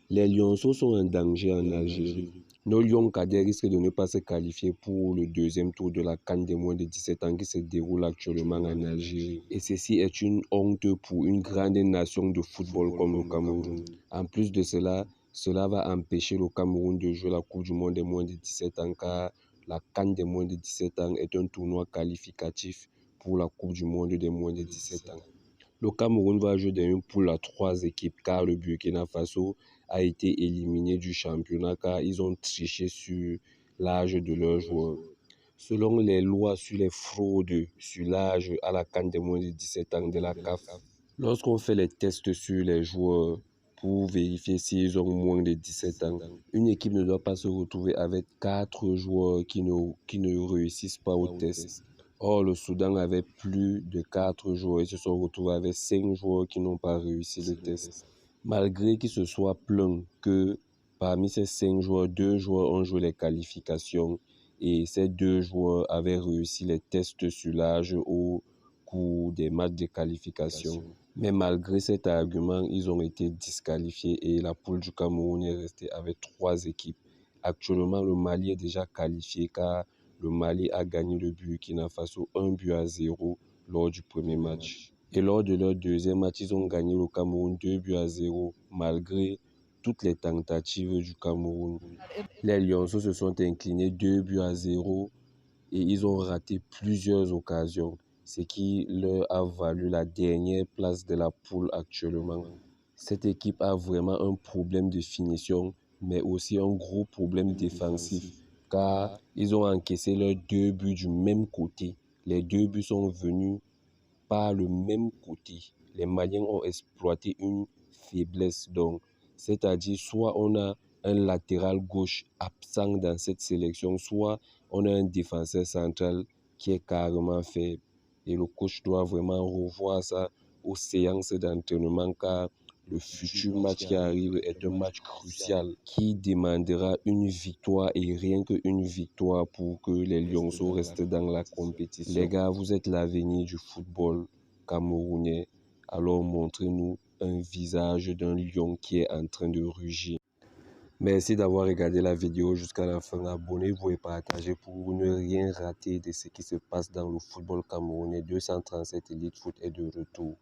Les Lionceaux sont un danger en Algérie. Nos Lions cadets risquent de ne pas se qualifier pour le deuxième tour de la CAN des moins de 17 ans qui se déroule actuellement en Algérie. Et ceci est une honte pour une grande nation de football comme le Cameroun. En plus de cela, cela va empêcher le Cameroun de jouer la Coupe du Monde des moins de 17 ans car la CAN des moins de 17 ans est un tournoi qualificatif pour la Coupe du Monde des moins de 17 ans. Le Cameroun va jouer dans une poule à 3 équipes car le Burkina Faso a été éliminé du championnat car ils ont triché sur l'âge de leurs joueurs. Selon les lois sur les fraudes sur l'âge à la CAN des moins de 17 ans de la CAF, lorsqu'on fait les tests sur les joueurs pour vérifier s'ils ont moins de 17 ans, une équipe ne doit pas se retrouver avec 4 joueurs qui ne réussissent pas au test. Or, le Soudan avait plus de 4 joueurs et se sont retrouvés avec 5 joueurs qui n'ont pas réussi le test. Malgré qu'il se soit plaint que parmi ces 5 joueurs, 2 joueurs ont joué les qualifications et ces 2 joueurs avaient réussi les tests sur l'âge au cours des matchs de qualification. Mais malgré cet argument, ils ont été disqualifiés et la poule du Cameroun est restée avec 3 équipes. Actuellement, le Mali est déjà qualifié car le Mali a gagné le Burkina Faso 1-0 lors du premier match. Et lors de leur deuxième match, ils ont gagné le Cameroun 2-0 malgré toutes les tentatives du Cameroun. Les Lionceaux se sont inclinés 2-0 et ils ont raté plusieurs occasions, ce qui leur a valu la dernière place de la poule actuellement. Cette équipe a vraiment un problème de finition, mais aussi un gros problème défensif, car ils ont encaissé leurs 2 buts du même côté. Les 2 buts sont venus par le même côté. Les Maliens ont exploité une faiblesse, donc, c'est-à-dire soit on a un latéral gauche absent dans cette sélection, soit on a un défenseur central qui est carrément faible. Et le coach doit vraiment revoir ça aux séances d'entraînement car le futur match qui arrive est un match crucial qui demandera une victoire et rien qu'une victoire pour que les Lionceaux restent dans la compétition. Les gars, vous êtes l'avenir du football camerounais, alors montrez-nous un visage d'un lion qui est en train de rugir. Merci d'avoir regardé la vidéo jusqu'à la fin. Abonnez-vous et partagez pour ne rien rater de ce qui se passe dans le football camerounais. 237 Elite Foot est de retour.